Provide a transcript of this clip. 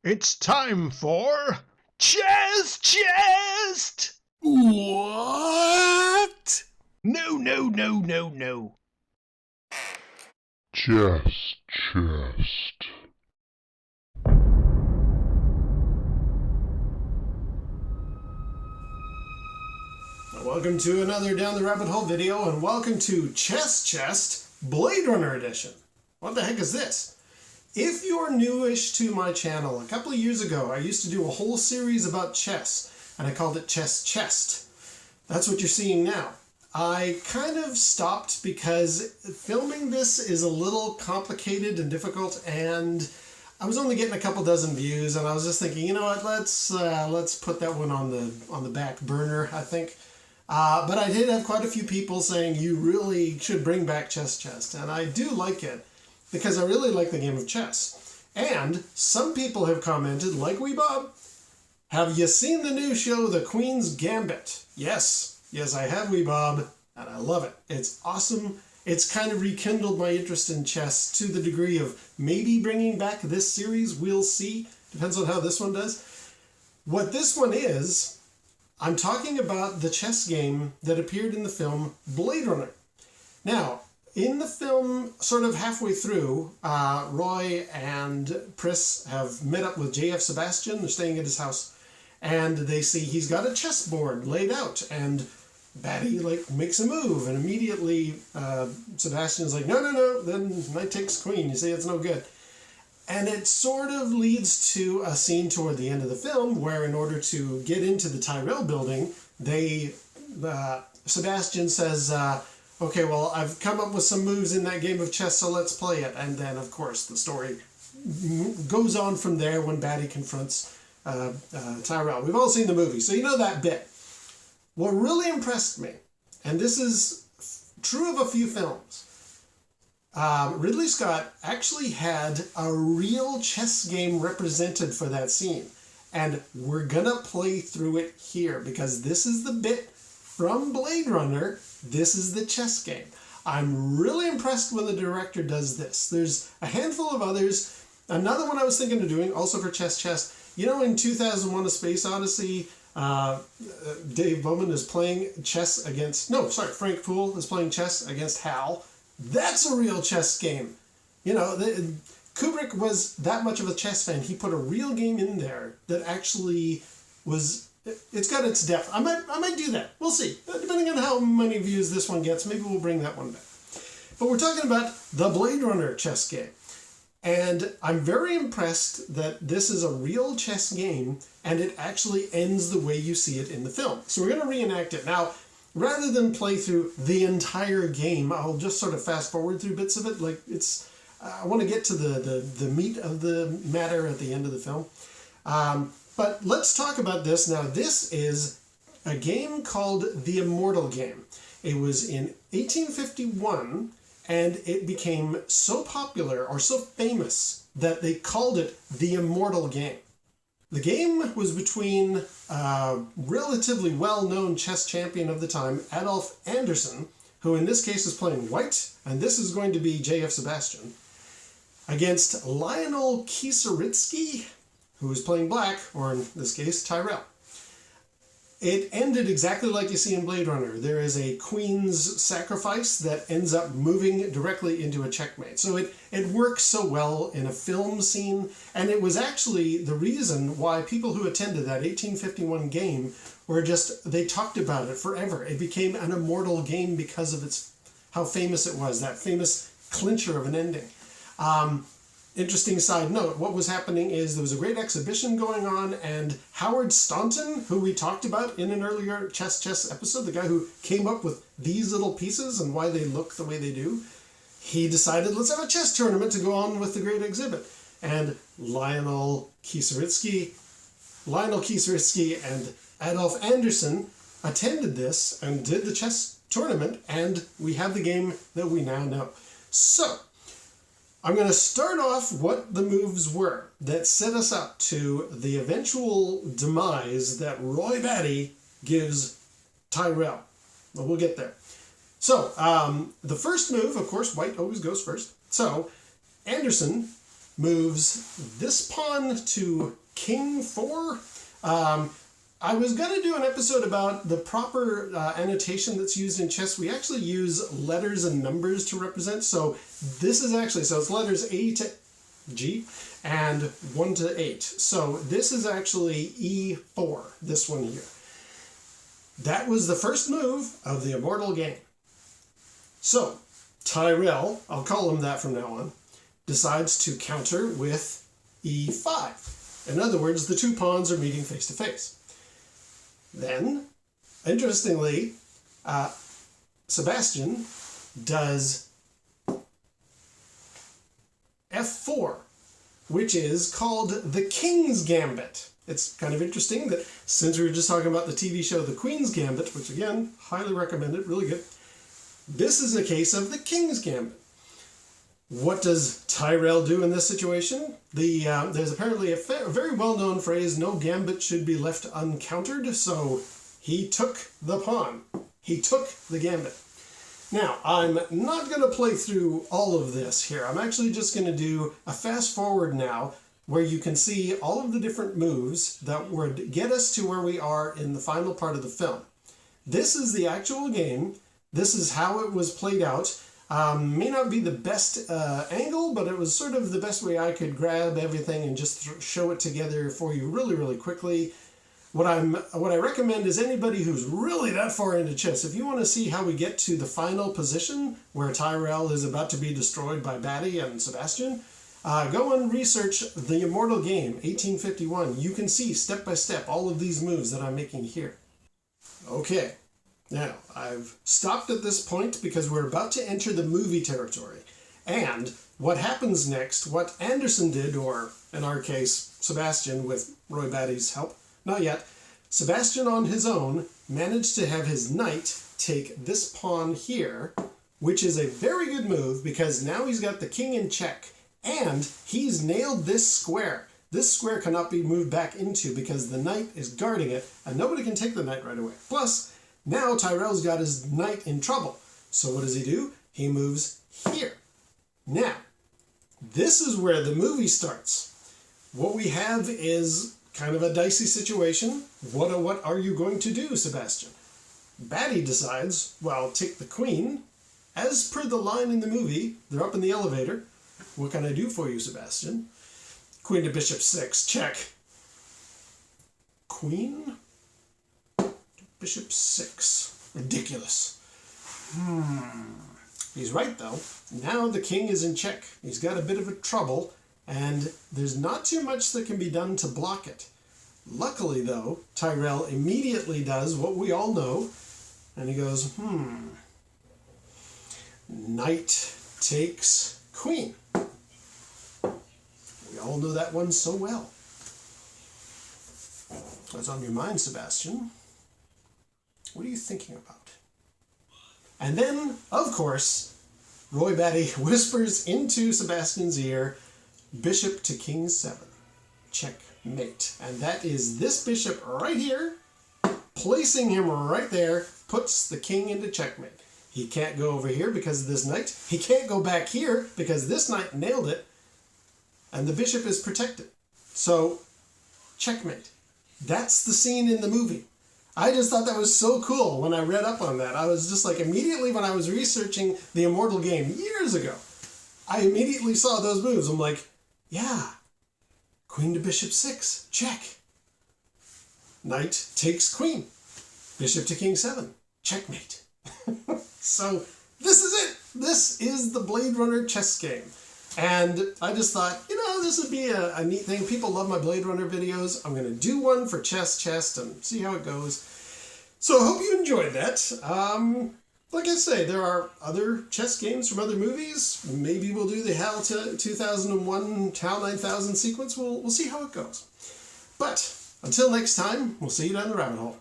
It's time for Chess Chest! What? No, no, no, no, no. Chess Chest. Welcome to another Down the Rabbit Hole video, and welcome to Chess Chest Blade Runner Edition. What the heck is this? If you're newish to my channel, a couple of years ago I used to do a whole series about chess, and I called it Chess Chest. That's what you're seeing now. I kind of stopped because filming this is a little complicated and difficult, and I was only getting a couple dozen views, and I was just thinking, you know what, let's put that one on the back burner, I think. But I did have quite a few people saying you really should bring back Chess Chest, and I do like it because I really like the game of chess. And some people have commented, like Wee Bob, have you seen the new show, The Queen's Gambit? Yes, I have, Wee Bob, and I love it. It's awesome. It's kind of rekindled my interest in chess to the degree of maybe bringing back this series. We'll see. Depends on how this one does. What this one is, I'm talking about the chess game that appeared in the film Blade Runner. Now, in the film, sort of halfway through, Roy and Pris have met up with J.F. Sebastian. They're staying at his house, and they see he's got a chessboard laid out, and Batty makes a move, and immediately Sebastian's like, no, then knight takes queen. You say it's no good. And it sort of leads to a scene toward the end of the film where, in order to get into the Tyrell building, Sebastian says, okay, well, I've come up with some moves in that game of chess, so let's play it. And then, of course, the story goes on from there when Batty confronts Tyrell. We've all seen the movie, so you know that bit. What really impressed me, and this is true of a few films, Ridley Scott actually had a real chess game represented for that scene. And we're gonna play through it here because this is the bit from Blade Runner. This is the chess game. I'm really impressed when the director does this. There's a handful of others. Another one I was thinking of doing, also for Chess Chest, you know, in 2001 A Space Odyssey, Dave Bowman is playing chess against, Frank Poole is playing chess against Hal. That's a real chess game. You know, Kubrick was that much of a chess fan. He put a real game in there that actually was, it's got its depth. I might do that. We'll see. Depending on how many views this one gets, maybe we'll bring that one back. But we're talking about the Blade Runner chess game. And I'm very impressed that this is a real chess game and it actually ends the way you see it in the film. So we're going to reenact it. Now, rather than play through the entire game, I'll just sort of fast forward through bits of it. I want to get to the meat of the matter at the end of the film. But let's talk about this. Now, this is a game called the Immortal Game. It was in 1851, and it became so popular or so famous that they called it the Immortal Game. The game was between a relatively well-known chess champion of the time, Adolf Anderssen, who in this case is playing white, and this is going to be J.F. Sebastian, against Lionel Kieseritzky, who is playing black, or in this case, Tyrell. It ended exactly like you see in Blade Runner. There is a queen's sacrifice that ends up moving directly into a checkmate. So it works so well in a film scene, and it was actually the reason why people who attended that 1851 game were they talked about it forever. It became an immortal game because of how famous it was, that famous clincher of an ending. Interesting side note, what was happening is there was a great exhibition going on, and Howard Staunton, who we talked about in an earlier Chess episode, the guy who came up with these little pieces and why they look the way they do, he decided, let's have a chess tournament to go on with the great exhibit. And Lionel Kieseritzky and Adolf Anderssen attended this and did the chess tournament, and we have the game that we now know. So, I'm going to start off what the moves were that set us up to the eventual demise that Roy Batty gives Tyrell. Well, we'll get there. So, the first move, of course, white always goes first. So, Anderssen moves this pawn to king 4. I was going to do an episode about the proper annotation that's used in chess. We actually use letters and numbers to represent. So this is actually, so it's letters A to G and 1 to 8. So this is actually E4, this one here. That was the first move of the Immortal Game. So Tyrell, I'll call him that from now on, decides to counter with E5. In other words, the two pawns are meeting face to face. Then, interestingly, Sebastian does F4, which is called the King's Gambit. It's kind of interesting that since we were just talking about the TV show The Queen's Gambit, which again, highly recommend it, really good, this is a case of the King's Gambit. What does Tyrell do in this situation? There's apparently a very well-known phrase, no gambit should be left uncountered, so he took the pawn. He took the gambit. Now, I'm not going to play through all of this here. I'm actually just going to do a fast forward now where you can see all of the different moves that would get us to where we are in the final part of the film. This is the actual game. This is how it was played out. May not be the best angle, but it was sort of the best way I could grab everything and just show it together for you really, really quickly. What I recommend is anybody who's really that far into chess, if you want to see how we get to the final position where Tyrell is about to be destroyed by Batty and Sebastian, go and research The Immortal Game, 1851. You can see step by step all of these moves that I'm making here. Okay. Now, I've stopped at this point because we're about to enter the movie territory. And what happens next, what Anderson did, or in our case, Sebastian with Roy Batty's help, not yet, Sebastian on his own managed to have his knight take this pawn here, which is a very good move because now he's got the king in check, and he's nailed this square. This square cannot be moved back into because the knight is guarding it, and nobody can take the knight right away. Plus, now Tyrell's got his knight in trouble. So what does he do? He moves here. Now, this is where the movie starts. What we have is kind of a dicey situation. What are you going to do, Sebastian? Batty decides, well, take the queen. As per the line in the movie, they're up in the elevator. What can I do for you, Sebastian? Queen to bishop 6, check. Queen? Bishop 6. Ridiculous. He's right, though. Now the king is in check. He's got a bit of a trouble, and there's not too much that can be done to block it. Luckily, though, Tyrell immediately does what we all know, and he goes, knight takes queen. We all know that one so well. What's on your mind, Sebastian? What are you thinking about? And then, of course, Roy Batty whispers into Sebastian's ear, bishop to king 7. Checkmate. And that is this bishop right here, placing him right there, puts the king into checkmate. He can't go over here because of this knight. He can't go back here because this knight nailed it. And the bishop is protected. So, checkmate. That's the scene in the movie. I just thought that was so cool when I read up on that. I was just like, immediately when I was researching the Immortal Game years ago, I immediately saw those moves. I'm like, yeah, queen to bishop 6, check. Knight takes queen. Bishop to king 7, checkmate. So this is it. This is the Blade Runner chess game. And I just thought, this would be a neat thing. People love my Blade Runner videos. I'm going to do one for chess and see how it goes. So I hope you enjoyed that. Like I say, there are other chess games from other movies. Maybe we'll do the HAL 2001 HAL 9000 sequence. We'll see how it goes. But until next time, we'll see you down the rabbit hole.